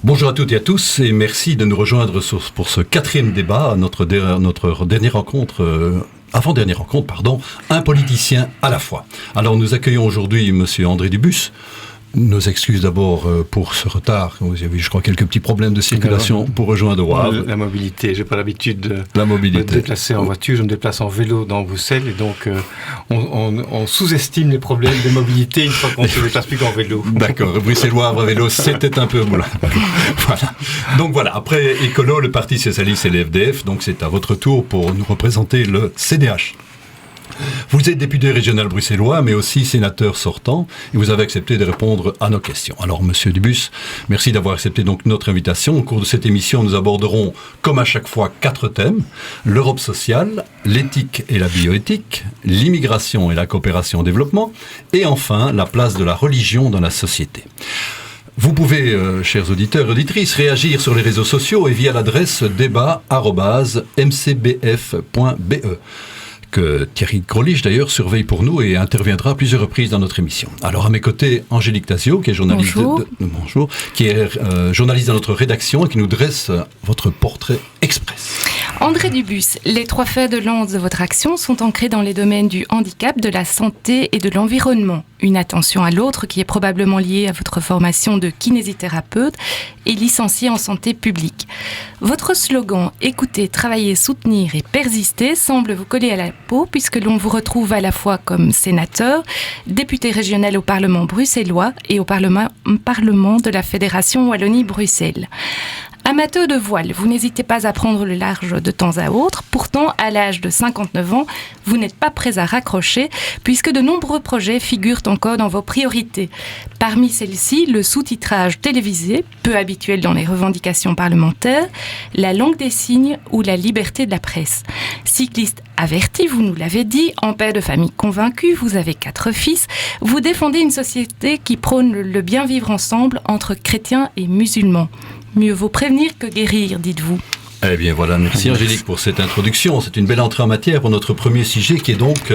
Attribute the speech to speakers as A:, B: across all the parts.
A: Bonjour à toutes et à tous et merci de nous rejoindre pour ce 4e débat, notre dernière rencontre, avant-dernière rencontre, pardon, un politicien à la fois. Alors nous accueillons aujourd'hui monsieur André Dubus. Nos excuses d'abord pour ce retard. Vous avez, je crois, quelques petits problèmes de circulation pour rejoindre Wavre.
B: La mobilité. J'ai pas l'habitude de me déplacer en voiture. Je me déplace en vélo dans Bruxelles et donc on sous-estime les problèmes de mobilité une fois qu'on se déplace plus qu'en vélo.
A: D'accord. Bruxelles-Wavre vélo, c'était un peu voilà. Voilà. Donc voilà. Après Écolo, le Parti socialiste et l'FDF. Donc c'est à votre tour pour nous représenter le CDH. Vous êtes député régional bruxellois, mais aussi sénateur sortant, et vous avez accepté de répondre à nos questions. Alors, monsieur Dubus, merci d'avoir accepté donc notre invitation. Au cours de cette émission, nous aborderons, comme à chaque fois, 4 thèmes. L'Europe sociale, l'éthique et la bioéthique, l'immigration et la coopération au développement, et enfin, la place de la religion dans la société. Vous pouvez, chers auditeurs et auditrices, réagir sur les réseaux sociaux et via l'adresse débat@mcbf.be. que Thierry Grolich d'ailleurs surveille pour nous et interviendra à plusieurs reprises dans notre émission. Alors à mes côtés, Angélique Tasio, qui est journaliste, journaliste dans notre rédaction et qui nous dresse votre portrait express.
C: André Dubus, les 3 fers de lance de votre action sont ancrés dans les domaines du handicap, de la santé et de l'environnement. Une attention à l'autre qui est probablement liée à votre formation de kinésithérapeute et licencié en santé publique. Votre slogan « Écouter, travailler, soutenir et persister » semble vous coller à la peau puisque l'on vous retrouve à la fois comme sénateur, député régional au Parlement bruxellois et au Parlement de la Fédération Wallonie-Bruxelles. Amateur de voile, vous n'hésitez pas à prendre le large de temps à autre. Pourtant, à l'âge de 59 ans, vous n'êtes pas prêt à raccrocher puisque de nombreux projets figurent encore dans vos priorités. Parmi celles-ci, le sous-titrage télévisé, peu habituel dans les revendications parlementaires, la langue des signes ou la liberté de la presse. Cycliste averti, vous nous l'avez dit, en père de famille convaincu, vous avez 4 fils, vous défendez une société qui prône le bien vivre ensemble entre chrétiens et musulmans. Mieux vaut prévenir que guérir, dites-vous.
A: Eh bien voilà, merci Angélique pour cette introduction. C'est une belle entrée en matière pour notre premier sujet qui est donc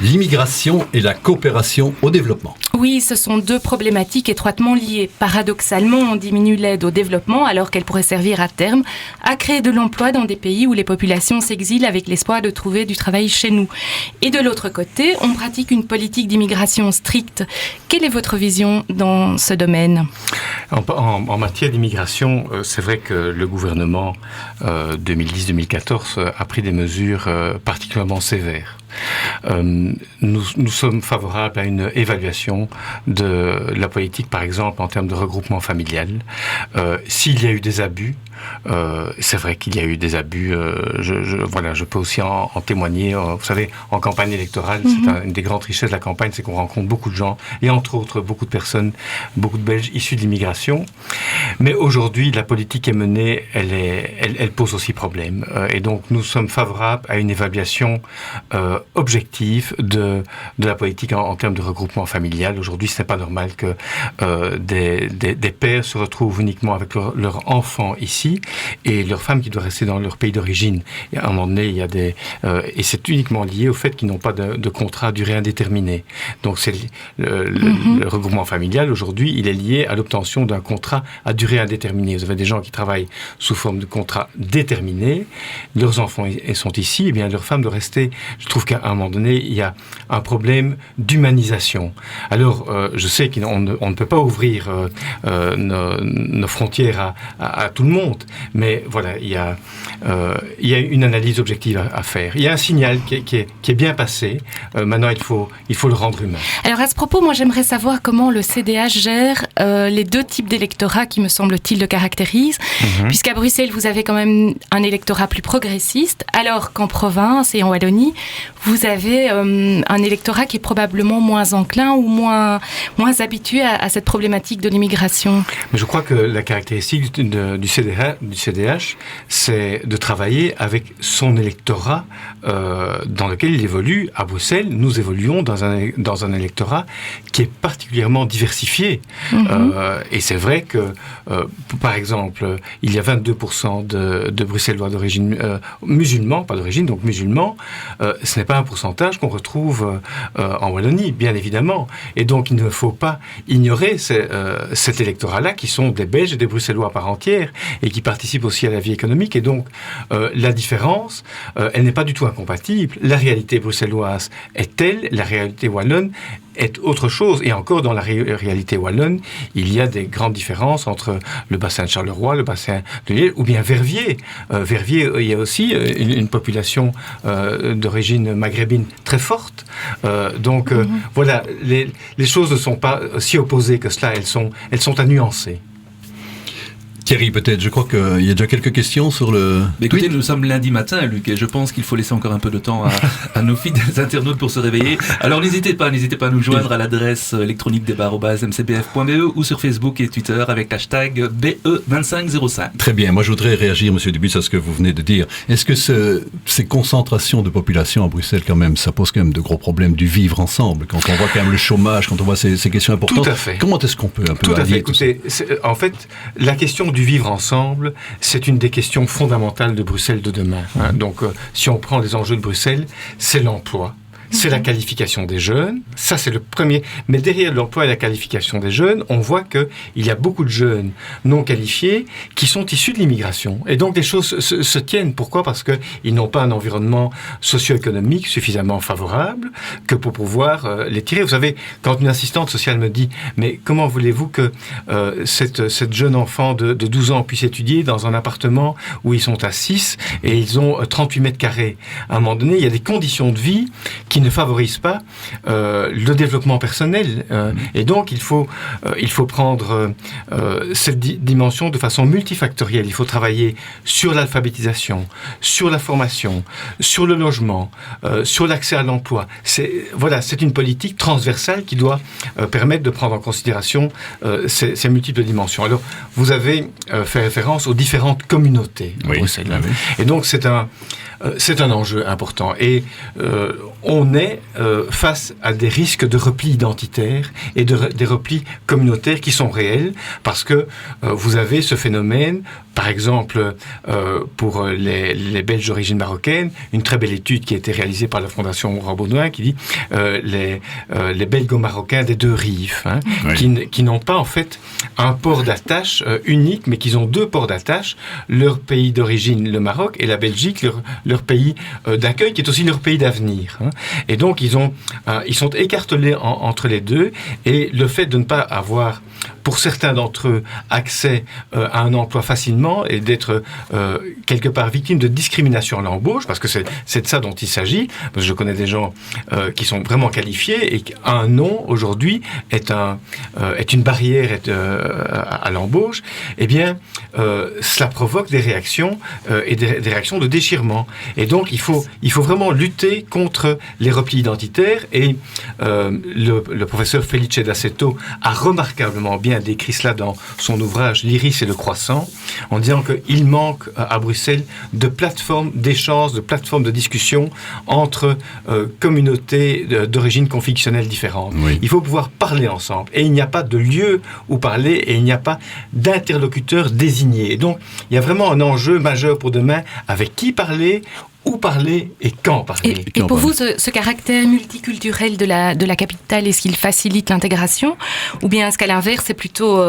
A: l'immigration et la coopération au développement.
C: Oui, ce sont 2 problématiques étroitement liées. Paradoxalement, on diminue l'aide au développement alors qu'elle pourrait servir à terme à créer de l'emploi dans des pays où les populations s'exilent avec l'espoir de trouver du travail chez nous. Et de l'autre côté, on pratique une politique d'immigration stricte. Quelle est votre vision dans ce domaine ?
B: En matière d'immigration, c'est vrai que le gouvernement 2010-2014 a pris des mesures particulièrement sévères. Nous sommes favorables à une évaluation de la politique, par exemple en termes de regroupement familial. S'il y a eu des abus, c'est vrai qu'il y a eu des abus. Je peux aussi en témoigner. Vous savez, en campagne électorale, c'est une des grandes richesses de la campagne, c'est qu'on rencontre beaucoup de gens et entre autres beaucoup de personnes, beaucoup de Belges issus de l'immigration. Mais aujourd'hui, la politique est menée, elle pose aussi problème. Et donc, nous sommes favorables à une évaluation objectif de la politique en termes de regroupement familial. Aujourd'hui, ce n'est pas normal que des pères se retrouvent uniquement avec leurs enfants ici et leurs femmes qui doivent rester dans leur pays d'origine. Et à un moment donné, il y a et c'est uniquement lié au fait qu'ils n'ont pas de contrat à durée indéterminée. Donc, c'est le regroupement familial, aujourd'hui, il est lié à l'obtention d'un contrat à durée indéterminée. Vous avez des gens qui travaillent sous forme de contrat déterminé, leurs enfants sont ici, et bien leurs femmes doivent rester. Je trouve qu'à un moment donné, il y a un problème d'humanisation. Alors, je sais qu'on ne peut pas ouvrir nos frontières à tout le monde, mais voilà, il y a une analyse objective à faire. Il y a un signal qui est bien passé. Maintenant, il faut le rendre humain.
C: Alors, à ce propos, moi, j'aimerais savoir comment le CDH gère les 2 types d'électorats qui, me semble-t-il, le caractérisent, puisqu'à Bruxelles, vous avez quand même un électorat plus progressiste, alors qu'en province et en Wallonie, vous avez un électorat qui est probablement moins enclin ou moins habitué à cette problématique de l'immigration.
B: Mais je crois que la caractéristique du CDH, CDH, c'est de travailler avec son électorat dans lequel il évolue. À Bruxelles, nous évoluons dans un électorat qui est particulièrement diversifié. Et c'est vrai que, par exemple, il y a 22% de Bruxellois d'origine musulmans, pas d'origine, donc musulmans. Ce n'est pas un pourcentage qu'on retrouve en Wallonie, bien évidemment. Et donc, il ne faut pas ignorer cet électorat-là, qui sont des Belges et des Bruxellois à part entière, et qui participent aussi à la vie économique. Et donc, la différence, elle n'est pas du tout incompatible. La réalité bruxelloise est telle, la réalité wallonne est autre chose. Et encore, dans la réalité wallonne, il y a des grandes différences entre le bassin de Charleroi, le bassin de Liège, ou bien Verviers. Verviers, il y a aussi une population d'origine maghrébine très forte. Donc, voilà, les choses ne sont pas si opposées que cela. Elles sont à nuancer.
A: Thierry, peut-être, je crois qu'il y a déjà quelques questions sur le...
D: Écoutez, nous sommes lundi matin, Luc, et je pense qu'il faut laisser encore un peu de temps à nos fidèles internautes pour se réveiller. Alors n'hésitez pas à nous joindre à l'adresse électronique débat@mcbf.be ou sur Facebook et Twitter avec l'hashtag BE2505.
A: Très bien, moi je voudrais réagir, Monsieur Dubus, à ce que vous venez de dire. Est-ce que ces concentrations de population à Bruxelles, quand même, ça pose quand même de gros problèmes du vivre ensemble, quand on voit quand même le chômage, quand on voit ces questions importantes?
B: Tout à fait.
A: Comment est-ce qu'on peut un peu...
B: Tout à fait. Écoutez, en fait, la question du vivre ensemble, c'est une des questions fondamentales de Bruxelles de demain. Donc, si on prend les enjeux de Bruxelles, c'est l'emploi. C'est la qualification des jeunes, ça c'est le premier. Mais derrière l'emploi et la qualification des jeunes, on voit qu'il y a beaucoup de jeunes non qualifiés qui sont issus de l'immigration. Et donc les choses se tiennent. Pourquoi ? Parce qu'ils n'ont pas un environnement socio-économique suffisamment favorable que pour pouvoir les tirer. Vous savez, quand une assistante sociale me dit « Mais comment voulez-vous que cette jeune enfant de 12 ans puisse étudier dans un appartement où ils sont à 6 et ils ont 38 mètres carrés ?» À un moment donné, il y a des conditions de vie qui ne favorise pas le développement personnel. Et donc, il faut prendre cette dimension de façon multifactorielle. Il faut travailler sur l'alphabétisation, sur la formation, sur le logement, sur l'accès à l'emploi. C'est une politique transversale qui doit permettre de prendre en considération ces multiples dimensions. Alors, vous avez fait référence aux différentes communautés à Bruxelles. Oui. Et donc, c'est un enjeu important. Et on est face à des risques de repli identitaire et des replis communautaires qui sont réels, parce que vous avez ce phénomène, par exemple, pour les Belges d'origine marocaine, une très belle étude qui a été réalisée par la Fondation Rambaudouin qui dit les Belgo-Marocains des deux rives, qui n'ont pas en fait un port d'attache unique, mais qui ont deux ports d'attache, leur pays d'origine, le Maroc, et la Belgique, leur pays d'accueil, qui est aussi leur pays d'avenir. Et donc, ils sont écartelés entre les deux, et le fait de ne pas avoir, pour certains d'entre eux, accès à un emploi facilement et d'être quelque part victime de discrimination à l'embauche, parce que c'est de ça dont il s'agit. Parce que je connais des gens qui sont vraiment qualifiés et qu'un nom aujourd'hui est une barrière à l'embauche. Eh bien, cela provoque des réactions et des réactions de déchirement. Et donc, il faut vraiment lutter contre les replis identitaires. Et le professeur Felice D'Aceto a remarquablement bien décrit cela dans son ouvrage « L'iris et le croissant », en disant qu'il manque à Bruxelles de plateformes d'échange, de plateformes de discussion entre communautés d'origine confessionnelle différentes. Oui. Il faut pouvoir parler ensemble. Et il n'y a pas de lieu où parler et il n'y a pas d'interlocuteur désigné. Et donc, il y a vraiment un enjeu majeur pour demain, avec qui parler, où parler et quand parler.
C: Et pour vous, ce caractère multiculturel de la capitale, est-ce qu'il facilite l'intégration, ou bien est-ce qu'à l'inverse, c'est plutôt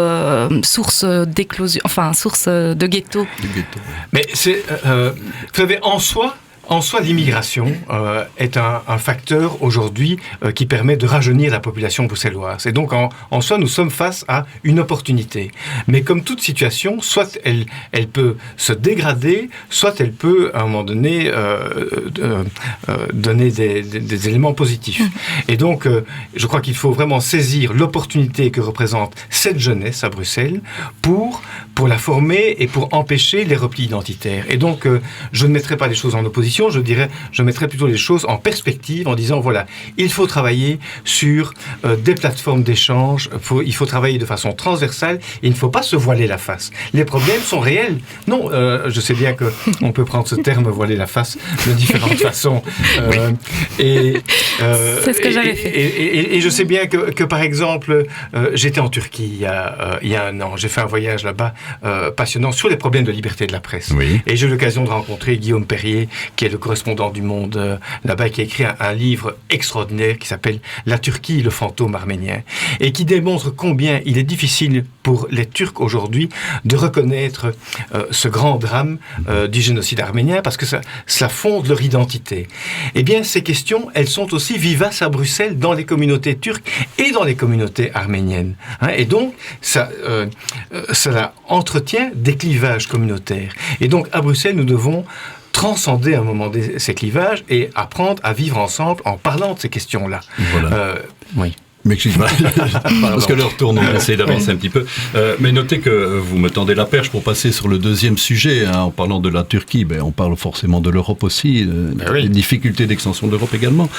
C: source d'éclosion, enfin source de ghetto?
B: Mais c'est, vous savez, en soi, l'immigration est un facteur aujourd'hui qui permet de rajeunir la population bruxelloise. Et donc, en soi, nous sommes face à une opportunité. Mais comme toute situation, soit elle peut se dégrader, soit elle peut, à un moment donné, donner des éléments positifs. Et donc, je crois qu'il faut vraiment saisir l'opportunité que représente cette jeunesse à Bruxelles pour la former et pour empêcher les replis identitaires. Et donc, je ne mettrai pas les choses en opposition. solution, je mettrais plutôt les choses en perspective en disant, voilà, il faut travailler sur des plateformes d'échange, il faut travailler de façon transversale, et il ne faut pas se voiler la face. Les problèmes sont réels. Non, je sais bien qu'on peut prendre ce terme, voiler la face, de différentes façons.
C: C'est ce que j'avais fait.
B: Et je sais bien que par exemple, j'étais en Turquie il y a un an. J'ai fait un voyage là-bas passionnant sur les problèmes de liberté de la presse.
A: Oui.
B: Et j'ai eu l'occasion de rencontrer Guillaume Perrier, qui est le correspondant du Monde là-bas, qui a écrit un livre extraordinaire qui s'appelle « La Turquie, le fantôme arménien » et qui démontre combien il est difficile pour les Turcs aujourd'hui de reconnaître ce grand drame du génocide arménien parce que ça fonde leur identité. Eh bien, ces questions, elles sont aussi vivaces à Bruxelles dans les communautés turques et dans les communautés arméniennes. Et donc, ça entretient des clivages communautaires. Et donc, à Bruxelles, nous devons transcender un moment ces clivages et apprendre à vivre ensemble en parlant de ces questions-là.
A: Voilà.
B: Oui.
A: Mais excuse-moi, parce que l'heure tourne, on va essayer d'avancer un petit peu. Mais notez que vous me tendez la perche pour passer sur le deuxième sujet. En parlant de la Turquie, on parle forcément de l'Europe aussi, des difficultés d'extension de l'Europe également.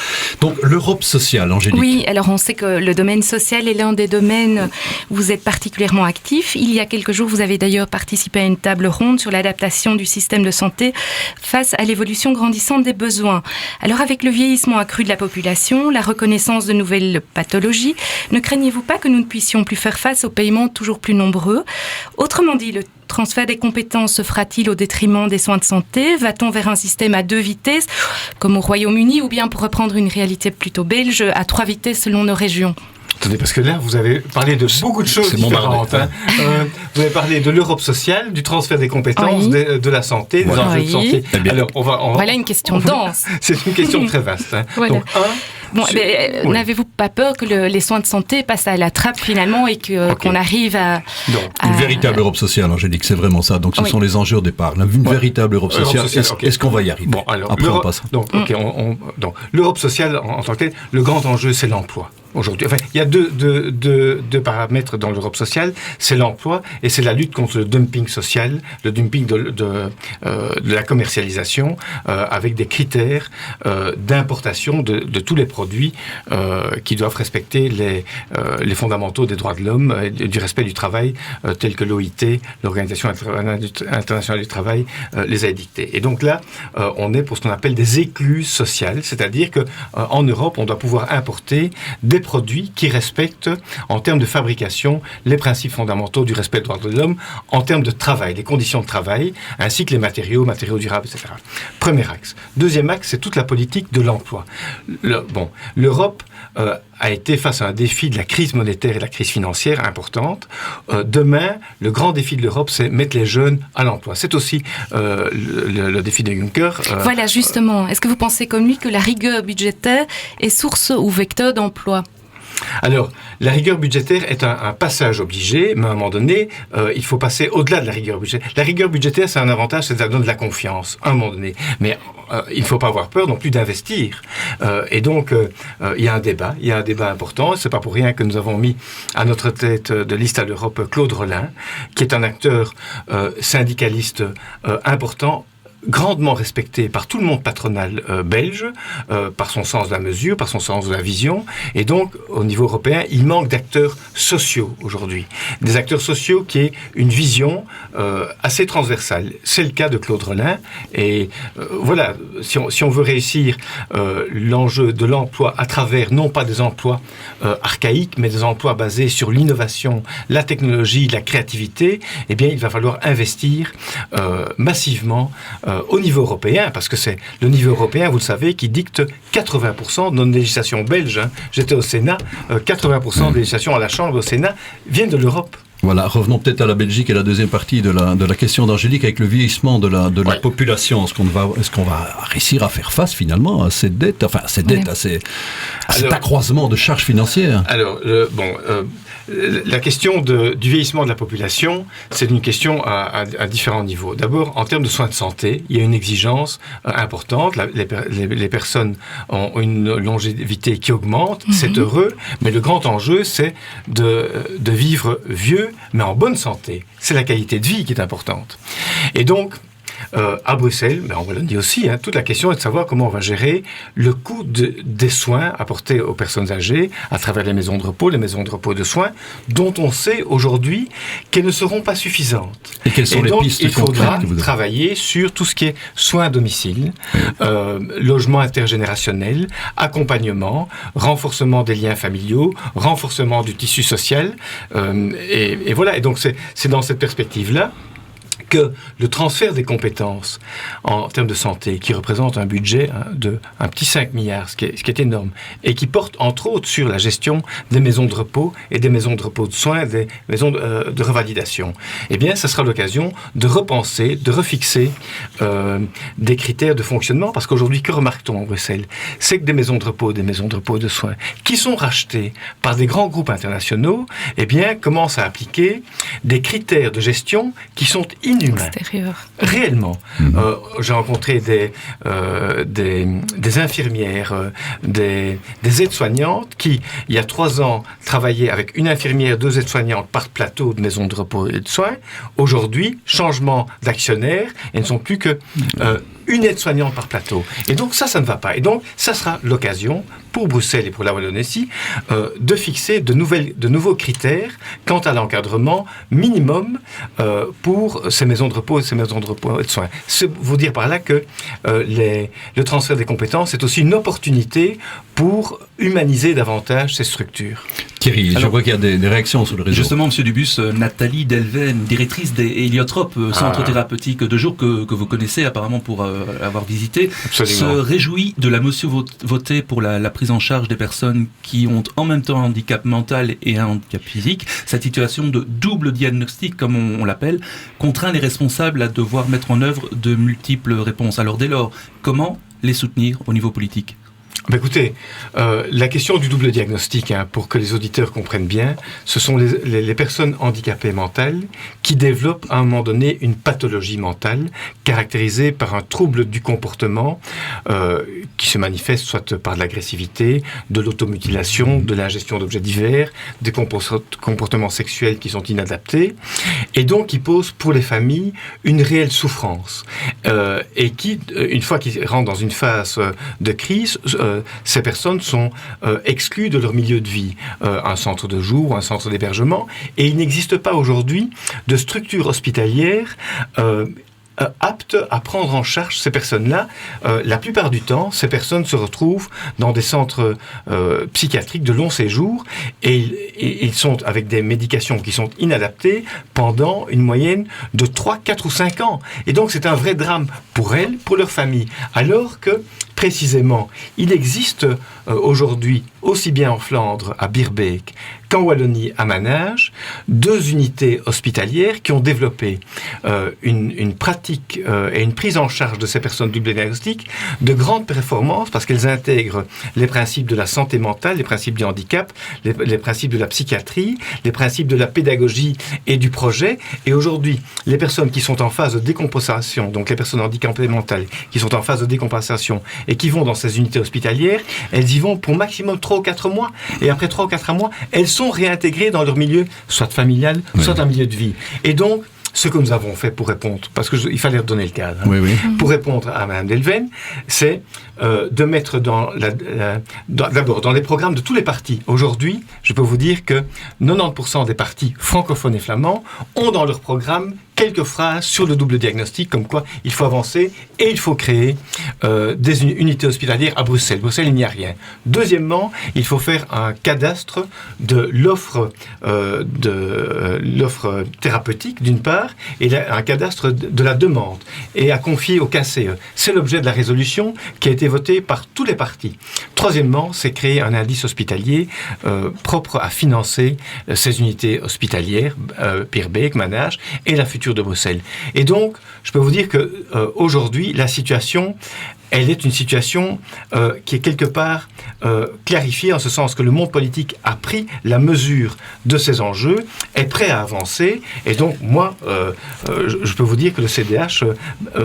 A: Donc l'Europe sociale, Angélique.
C: Oui, alors on sait que le domaine social est l'un des domaines où vous êtes particulièrement actif. Il y a quelques jours, vous avez d'ailleurs participé à une table ronde sur l'adaptation du système de santé face à l'évolution grandissante des besoins. Alors avec le vieillissement accru de la population, la reconnaissance de nouvelles pathologies, ne craignez-vous pas que nous ne puissions plus faire face aux paiements toujours plus nombreux ? Autrement dit, le transfert des compétences se fera-t-il au détriment des soins de santé ? Va-t-on vers un système à 2 vitesses, comme au Royaume-Uni, ou bien, pour reprendre une réalité plutôt belge, à 3 vitesses selon nos régions ?
B: Attendez, parce que là, vous avez parlé de beaucoup de choses différentes. Vous avez parlé de l'Europe sociale, du transfert des compétences, de la santé, des enjeux de santé.
C: Alors, voilà une question dense.
B: C'est une question très vaste.
C: Voilà. Donc, n'avez-vous pas peur que les soins de santé passent à la trappe finalement et qu'on arrive à...
A: Une véritable Europe sociale, Angélique, c'est vraiment ça. Donc ce sont les enjeux au départ. Une véritable Europe sociale, est-ce qu'on va y arriver ?
B: Alors,
A: après, on passe.
B: Donc, l'Europe sociale, en tant que telle, le grand enjeu, c'est l'emploi. Aujourd'hui, il y a deux paramètres dans l'Europe sociale, c'est l'emploi et c'est la lutte contre le dumping social, le dumping de la commercialisation, avec des critères d'importation de tous les produits qui doivent respecter les fondamentaux des droits de l'homme et du respect du travail, tels que l'OIT, l'Organisation internationale du travail, les a édictés. Et donc là, on est pour ce qu'on appelle des écluses sociales, c'est-à-dire que en Europe, on doit pouvoir importer des produits qui respectent, en termes de fabrication, les principes fondamentaux du respect des droits de l'homme, en termes de travail, les conditions de travail, ainsi que les matériaux durables, etc. Premier axe. Deuxième axe, c'est toute la politique de l'emploi. L'Europe a été face à un défi de la crise monétaire et de la crise financière importante. Demain, le grand défi de l'Europe, c'est mettre les jeunes à l'emploi. C'est aussi le défi de Juncker.
C: Voilà, justement. Est-ce que vous pensez comme lui que la rigueur budgétaire est source ou vecteur d'emploi ?
B: Alors, la rigueur budgétaire est un passage obligé, mais à un moment donné, il faut passer au-delà de la rigueur budgétaire. La rigueur budgétaire, c'est un avantage, c'est que ça donne de la confiance, à un moment donné. Mais il ne faut pas avoir peur non plus d'investir. Et donc, il y a un débat important. C'est pas pour rien que nous avons mis à notre tête de liste à l'Europe Claude Rolin, qui est un acteur syndicaliste important, grandement respecté par tout le monde patronal belge, par son sens de la mesure, par son sens de la vision. Et donc, au niveau européen, il manque d'acteurs sociaux aujourd'hui. Des acteurs sociaux qui aient une vision assez transversale. C'est le cas de Claude Rolin. Et voilà, si on veut réussir l'enjeu de l'emploi à travers, non pas des emplois archaïques, mais des emplois basés sur l'innovation, la technologie, la créativité, eh bien, il va falloir investir massivement au niveau européen, parce que c'est le niveau européen, vous le savez, qui dicte 80% de notre législation belge. J'étais au Sénat, 80% de législation à la Chambre au Sénat viennent de l'Europe.
A: Voilà, revenons peut-être à la Belgique et la deuxième partie de la question d'Angélique avec le vieillissement de la population. Est-ce qu'on va réussir à faire face finalement à cette dette, à cet accroissement de charges financières ?
B: Alors, la question du vieillissement de la population, c'est une question à différents niveaux. D'abord, en termes de soins de santé, il y a une exigence importante. Les personnes ont une longévité qui augmente, c'est heureux, mais le grand enjeu, c'est de vivre vieux, mais en bonne santé. C'est la qualité de vie qui est importante. Et donc, à Bruxelles, mais en Wallonie aussi, toute la question est de savoir comment on va gérer le coût des soins apportés aux personnes âgées à travers les maisons de repos de soins, dont on sait aujourd'hui qu'elles ne seront pas suffisantes.
A: Et quelles sont les pistes
B: il faudra
A: que vous avez
B: travailler sur tout ce qui est soins à domicile, logement intergénérationnel, accompagnement, renforcement des liens familiaux, renforcement du tissu social, et voilà. Et donc c'est dans cette perspective-là que le transfert des compétences en termes de santé, qui représente un budget de un petit 5 milliards, ce qui est énorme, et qui porte entre autres sur la gestion des maisons de repos et des maisons de repos de soins, des maisons de revalidation, eh bien, ça sera l'occasion de repenser, de refixer des critères de fonctionnement, parce qu'aujourd'hui, que remarque-t-on en Bruxelles? C'est que des maisons de repos de soins, qui sont rachetées par des grands groupes internationaux, eh bien, commencent à appliquer des critères de gestion qui sont inhumains. Réellement. J'ai rencontré des infirmières, des aides-soignantes qui, il y a 3 ans, travaillaient avec une infirmière, 2 aides-soignantes par plateau de maison de repos et de soins. Aujourd'hui, changement d'actionnaire, et ne sont plus que une aide-soignante par plateau. Et donc ça ne va pas. Et donc ça sera l'occasion pour Bruxelles et pour la Wallonie de fixer de nouveaux critères quant à l'encadrement minimum pour ces maisons de repos et ces maisons de repos et de soins. C'est vous dire par là que le transfert des compétences est aussi une opportunité pour humaniser davantage ces structures.
A: Thierry, je vois qu'il y a des réactions sur le réseau.
D: Justement, Monsieur Dubus, Nathalie Delven, directrice des héliotropes, centre thérapeutique de jour que vous connaissez apparemment pour avoir visité, se réjouit de la motion votée pour la prise en charge des personnes qui ont en même temps un handicap mental et un handicap physique. Cette situation de double diagnostic, comme on l'appelle, contraint les responsables à devoir mettre en œuvre de multiples réponses. Alors dès lors, comment les soutenir au niveau politique ?
B: Écoutez, la question du double diagnostic, pour que les auditeurs comprennent bien, ce sont les personnes handicapées mentales qui développent à un moment donné une pathologie mentale caractérisée par un trouble du comportement qui se manifeste soit par de l'agressivité, de l'automutilation, de l'ingestion d'objets divers, des comportements sexuels qui sont inadaptés, et donc qui posent pour les familles une réelle souffrance, et qui, une fois qu'ils rentrent dans une phase de crise, ces personnes sont exclues de leur milieu de vie, un centre de jour, un centre d'hébergement, et il n'existe pas aujourd'hui de structure hospitalière aptes à prendre en charge ces personnes-là. La plupart du temps, ces personnes se retrouvent dans des centres psychiatriques de long séjour et ils sont avec des médications qui sont inadaptées pendant une moyenne de 3, 4 ou 5 ans. Et donc, c'est un vrai drame pour elles, pour leur famille. Alors que, précisément, il existe aujourd'hui, aussi bien en Flandre, à Birbeek, qu'en Wallonie, à Manage, 2 unités hospitalières qui ont développé une pratique et une prise en charge de ces personnes double diagnostic de grande performance parce qu'elles intègrent les principes de la santé mentale, les principes du handicap, les principes de la psychiatrie, les principes de la pédagogie et du projet. Et aujourd'hui, les personnes qui sont en phase de décompensation, donc les personnes handicapées mentales qui sont en phase de décompensation et qui vont dans ces unités hospitalières, elles y vont pour maximum 3 ou 4 mois. Et après 3 ou 4 mois, elles sont réintégrées dans leur milieu, soit familial, soit un milieu de vie. Et donc, ce que nous avons fait pour répondre, parce qu'il fallait redonner le cadre, pour répondre à Mme Delven, c'est de mettre d'abord dans les programmes de tous les partis. Aujourd'hui, je peux vous dire que 90% des partis francophones et flamands ont dans leur programme quelques phrases sur le double diagnostic, comme quoi il faut avancer et il faut créer des unités hospitalières à Bruxelles. Bruxelles, il n'y a rien. Deuxièmement, il faut faire un cadastre de l'offre thérapeutique, d'une part, et un cadastre de la demande, et à confier au KCE. C'est l'objet de la résolution qui a été votée par tous les partis. Troisièmement, c'est créer un indice hospitalier propre à financer ces unités hospitalières, Birbeek, Manage, et la future de Bruxelles. Et donc, je peux vous dire que aujourd'hui, la situation elle est une situation qui est quelque part clarifiée en ce sens que le monde politique a pris la mesure de ces enjeux, est prêt à avancer, et donc moi, je peux vous dire que le CDH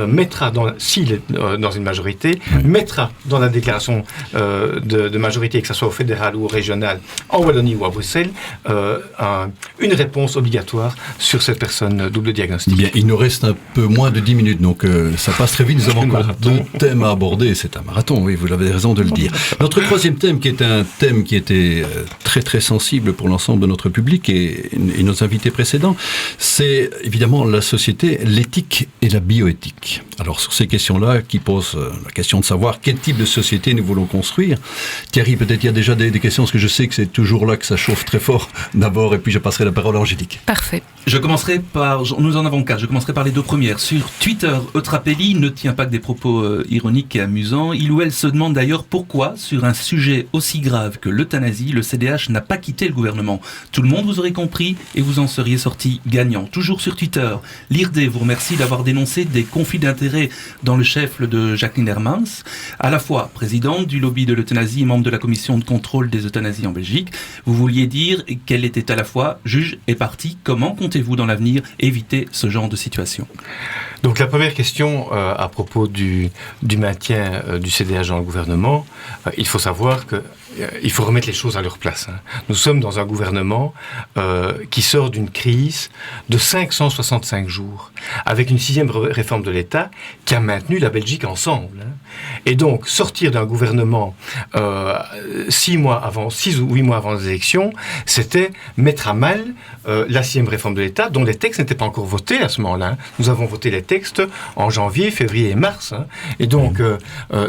B: mettra, s'il est dans une majorité, mettra dans la déclaration de majorité, que ce soit au fédéral ou au régional, en Wallonie ou à Bruxelles, une réponse obligatoire sur cette personne double diagnostic.
A: Bien, il nous reste un peu moins de 10 minutes, donc ça passe très vite. Nous avons encore 2 thèmes à aborder. C'est un marathon, oui, vous avez raison de le dire. Notre troisième thème, qui est un thème qui était très très sensible pour l'ensemble de notre public et nos invités précédents, c'est évidemment la société, l'éthique et la bioéthique. Alors sur ces questions-là, qui posent la question de savoir quel type de société nous voulons construire. Thierry, peut-être il y a déjà des questions, parce que je sais que c'est toujours là que ça chauffe très fort d'abord, et puis je passerai la parole à Angélique.
C: Parfait.
D: Je commencerai par, nous en avons 4, je commencerai par les 2 premières. Sur Twitter, Otrapelli ne tient pas que des propos ironiques et amusants. Il ou elle se demande d'ailleurs pourquoi, sur un sujet aussi grave que l'euthanasie, le CDH n'a pas quitté le gouvernement. Tout le monde vous aurait compris et vous en seriez sorti gagnant. Toujours sur Twitter, l'IRD vous remercie d'avoir dénoncé des conflits d'intérêts dans le chef de Jacqueline Hermans, à la fois présidente du lobby de l'euthanasie et membre de la commission de contrôle des euthanasies en Belgique. Vous vouliez dire qu'elle était à la fois juge et partie. Comment comptez-vous dans l'avenir éviter ce genre de situation ?
B: Donc la première question à propos du maintien du CDH dans le gouvernement, il faut savoir que il faut remettre les choses à leur place. Nous sommes dans un gouvernement qui sort d'une crise de 565 jours, avec une 6e réforme de l'État qui a maintenu la Belgique ensemble. Et donc, sortir d'un gouvernement 6 ou 8 mois avant les élections, c'était mettre à mal la 6e réforme de l'État, dont les textes n'étaient pas encore votés à ce moment-là. Nous avons voté les textes en janvier, février et mars. Et donc,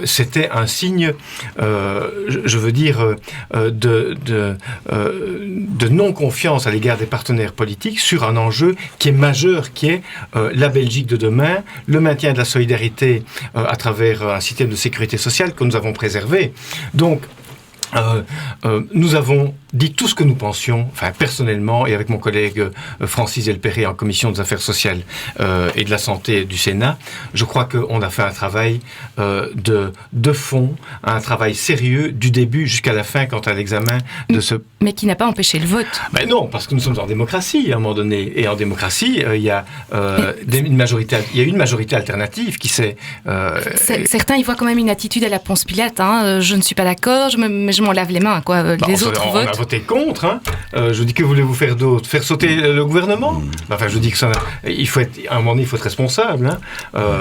B: c'était un signe, je veux dire, de non-confiance à l'égard des partenaires politiques sur un enjeu qui est majeur, qui est la Belgique de demain, le maintien de la solidarité à travers un système de sécurité sociale que nous avons préservé. Donc, nous avons dit tout ce que nous pensions, enfin personnellement et avec mon collègue Francis Elperé en commission des affaires sociales et de la santé du Sénat. Je crois qu'on a fait un travail de fond, un travail sérieux du début jusqu'à la fin quant à l'examen de ce...
C: Mais qui n'a pas empêché le vote.
B: Ben non, parce que nous sommes en démocratie à un moment donné, et en démocratie il y a une majorité alternative qui s'est...
C: Certains y voient quand même une attitude à la Ponce Pilate. Je ne suis pas d'accord, mais je m'en lave les mains, quoi. Les autres votent.
B: On a voté contre. Je dis, que voulez-vous faire d'autre ? Faire sauter le gouvernement ? Enfin, je dis que ça, à un moment donné, il faut être responsable.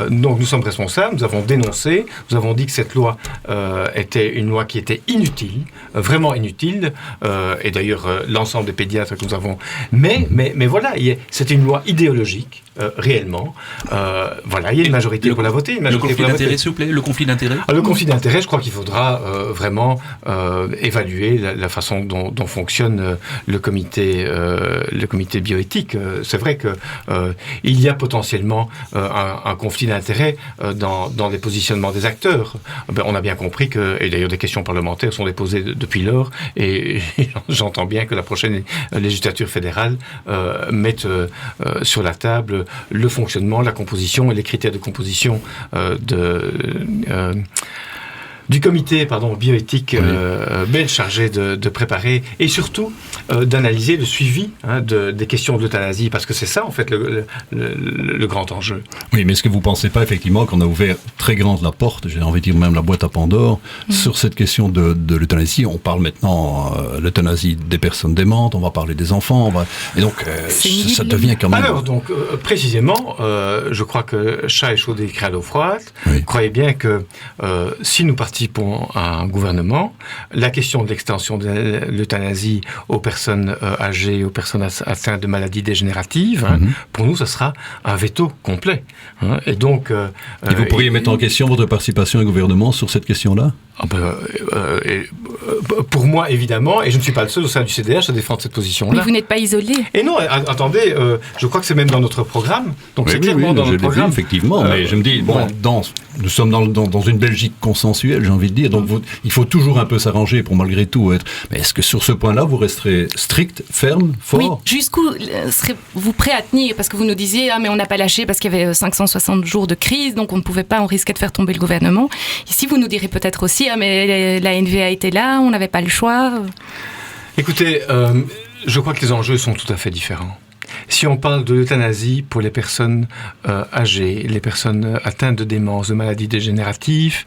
B: Donc, nous sommes responsables. Nous avons dénoncé. Nous avons dit que cette loi était une loi qui était inutile, vraiment inutile. Et d'ailleurs, l'ensemble des pédiatres que nous avons. Mais voilà, c'était une loi idéologique. Réellement. Voilà, il y a une majorité pour la voter.
D: Le conflit d'intérêt, s'il vous plaît, le conflit d'intérêt.
B: Le conflit d'intérêt, je crois qu'il faudra vraiment évaluer la façon dont fonctionne le comité bioéthique. C'est vrai que il y a potentiellement un conflit d'intérêt dans les positionnements des acteurs. On a bien compris que, et d'ailleurs des questions parlementaires sont déposées depuis lors, et j'entends bien que la prochaine législature fédérale mette sur la table le fonctionnement, la composition et les critères de composition du comité bioéthique belge chargé de préparer et surtout d'analyser le suivi des questions de l'euthanasie, parce que c'est ça en fait le grand enjeu.
A: Oui, mais est-ce que vous ne pensez pas effectivement qu'on a ouvert très grande la porte, j'ai envie de dire même la boîte à Pandore, sur cette question de l'euthanasie? On parle maintenant l'euthanasie des personnes démentes, on va parler des enfants, et donc ça devient quand même...
B: Alors donc précisément, je crois que chat échaudé crée à l'eau froide. Oui. Croyez bien que si nous participons à un gouvernement, la question de l'extension de l'euthanasie aux personnes âgées, aux personnes atteintes de maladies dégénératives, pour nous, ce sera un veto complet. Et donc...
A: et vous pourriez mettre en question votre participation au gouvernement sur cette question-là ?
B: pour moi, évidemment, et je ne suis pas le seul au sein du CDH à défendre cette position-là.
C: Mais vous n'êtes pas isolé.
B: Et non, attendez, je crois que c'est même dans notre programme. Donc c'est clairement dans notre programme.
A: Vu, effectivement, mais je me dis, nous sommes dans une Belgique consensuelle, j'ai envie de dire, donc il faut toujours un peu s'arranger pour malgré tout être... Mais est-ce que sur ce point-là, vous resterez strict, ferme, fort?
C: Oui, jusqu'où serez-vous prêt à tenir? Parce que vous nous disiez, mais on n'a pas lâché parce qu'il y avait 560 jours de crise, donc on ne pouvait pas, on risquait de faire tomber le gouvernement. Ici, vous nous direz peut-être aussi, mais la NVA était là, on n'avait pas le choix.
B: Écoutez, je crois que les enjeux sont tout à fait différents. Si on parle de l'euthanasie pour les personnes âgées, les personnes atteintes de démence, de maladies dégénératives,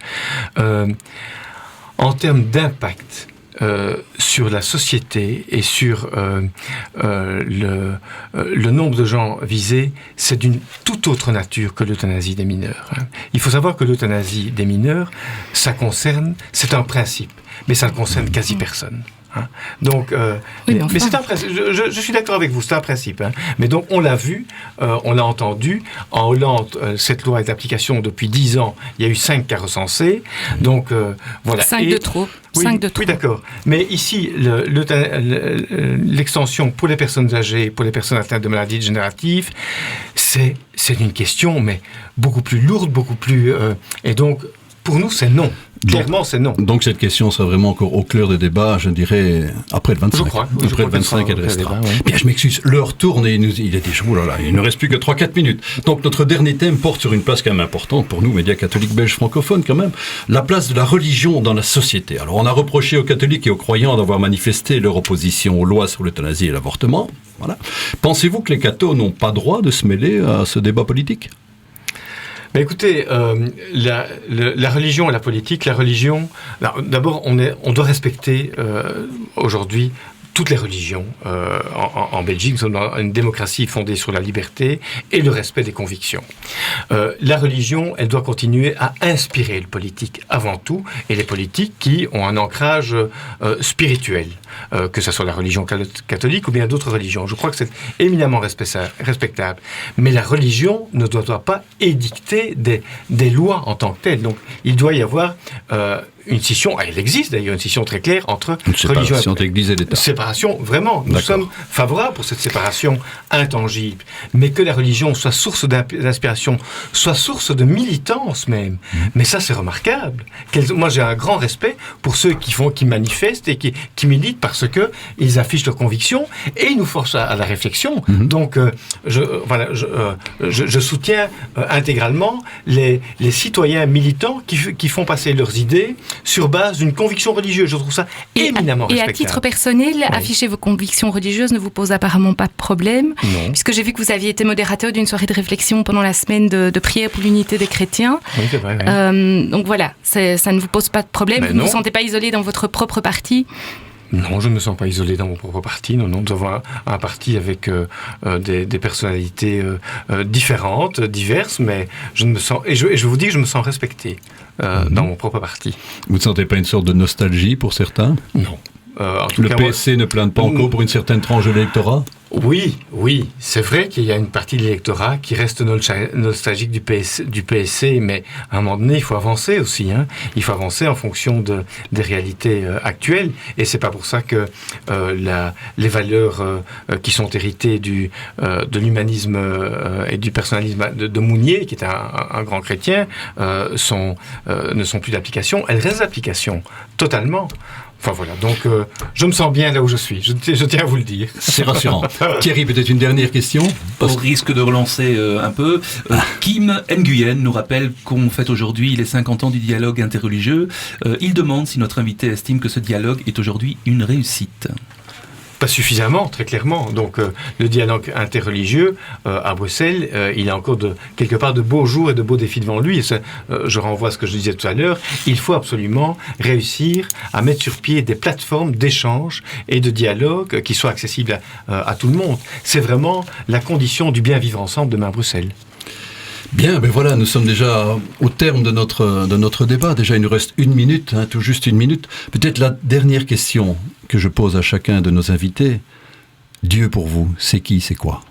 B: en termes d'impact sur la société et sur le nombre de gens visés, c'est d'une toute autre nature que l'euthanasie des mineurs. Il faut savoir que l'euthanasie des mineurs, c'est un principe, mais ça ne concerne quasi personne. Donc, mais c'est un principe. Je suis d'accord avec vous, c'est un principe. Mais donc, on l'a vu, on l'a entendu. En Hollande, cette loi est d'application depuis 10 ans. Il y a eu 5 cas recensés. Donc, voilà.
C: 5 de trop.
B: Oui,
C: 5 de trop.
B: Oui, d'accord. Mais ici, l'extension pour les personnes âgées, pour les personnes atteintes de maladies dégénératives, c'est une question, mais beaucoup plus lourde, beaucoup plus... et donc, pour nous, c'est non. Clairement, c'est non.
A: Donc cette question sera vraiment encore au cœur des débats, je dirais, après le 25.
B: Je crois.
A: Après le 25, elle restera.
B: Débat, oui.
A: Bien, je m'excuse, l'heure tourne et il est déjà... il ne reste plus que 3-4 minutes. Donc notre dernier thème porte sur une place quand même importante pour nous, médias catholiques belges francophones quand même, la place de la religion dans la société. Alors on a reproché aux catholiques et aux croyants d'avoir manifesté leur opposition aux lois sur l'euthanasie et l'avortement. Voilà. Pensez-vous que les cathos n'ont pas droit de se mêler à ce débat politique ?
B: Mais écoutez, la religion et la politique, la religion... D'abord, on doit respecter aujourd'hui toutes les religions en Belgique. Nous sommes dans une démocratie fondée sur la liberté et le respect des convictions. La religion, elle doit continuer à inspirer le politique avant tout, et les politiques qui ont un ancrage spirituel, que ce soit la religion catholique ou bien d'autres religions. Je crois que c'est éminemment respectable. Mais la religion ne doit pas édicter des lois en tant que telles. Donc, il doit y avoir... une scission, elle existe d'ailleurs, une scission très claire entre religion
A: et Église et l'État.
B: Séparation, vraiment. Nous sommes favorables pour cette séparation intangible. Mais que la religion soit source d'inspiration, soit source de militance même. Mais ça, c'est remarquable. Moi, j'ai un grand respect pour ceux qui manifestent et qui militent parce que ils affichent leurs convictions et ils nous forcent à la réflexion. Donc, je soutiens intégralement les citoyens militants qui font passer leurs idées sur base d'une conviction religieuse. Je trouve ça éminemment respectable.
C: Et à titre personnel, afficher vos convictions religieuses ne vous pose apparemment pas de problème, puisque j'ai vu que vous aviez été modérateur d'une soirée de réflexion pendant la semaine de prière pour l'unité des chrétiens.
B: Oui, c'est vrai. Oui.
C: Donc voilà, ça ne vous pose pas de problème. Vous ne vous sentez pas isolé dans votre propre parti?
B: Non, je ne me sens pas isolé dans mon propre parti. Non, nous avons un parti avec des personnalités différentes, diverses, mais je me sens... Et je vous dis que je me sens respecté dans mon propre parti.
A: Vous ne sentez pas une sorte de nostalgie pour certains ?
B: Non.
A: Le PSC ne plaint pas encore pour une certaine tranche de l'électorat ?
B: Oui, c'est vrai qu'il y a une partie de l'électorat qui reste nostalgique du PSC, mais à un moment donné, il faut avancer aussi. Il faut avancer en fonction des réalités actuelles, et c'est pas pour ça que les valeurs qui sont héritées de l'humanisme et du personnalisme de Mounier, qui est un grand chrétien, ne sont plus d'application. Elles restent d'application, totalement. Enfin voilà, donc je me sens bien là où je suis, je tiens à vous le dire.
A: C'est rassurant. Thierry, peut-être une dernière question ?
D: Au risque de relancer un peu, Kim Nguyen nous rappelle qu'on fête aujourd'hui les 50 ans du dialogue interreligieux. Il demande si notre invité estime que ce dialogue est aujourd'hui une réussite.
B: Pas suffisamment, très clairement. Donc, le dialogue interreligieux à Bruxelles, il a encore quelque part de beaux jours et de beaux défis devant lui. Et ça, je renvoie à ce que je disais tout à l'heure. Il faut absolument réussir à mettre sur pied des plateformes d'échange et de dialogue qui soient accessibles à tout le monde. C'est vraiment la condition du bien vivre ensemble demain à Bruxelles.
A: Bien, ben voilà, nous sommes déjà au terme de notre débat. Déjà, il nous reste 1 minute, tout juste 1 minute. Peut-être la dernière question que je pose à chacun de nos invités. Dieu pour vous, c'est qui, c'est quoi ?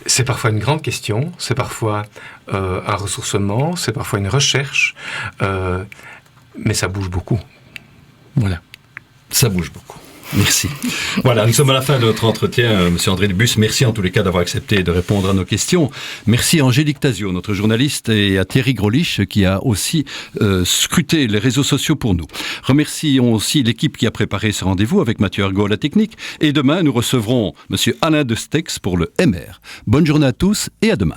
B: C'est parfois une grande question, c'est parfois un ressourcement, c'est parfois une recherche. mais ça bouge beaucoup. Voilà.
A: Ça bouge beaucoup. Merci. Voilà, nous sommes à la fin de notre entretien, Monsieur André Debus. Merci en tous les cas d'avoir accepté de répondre à nos questions. Merci à Angélique Tazio, notre journaliste, et à Thierry Grolich qui a aussi scruté les réseaux sociaux pour nous. Remercions aussi l'équipe qui a préparé ce rendez-vous avec Mathieu Argot à la technique. Et demain, nous recevrons Monsieur Alain Destex pour le MR. Bonne journée à tous et à demain.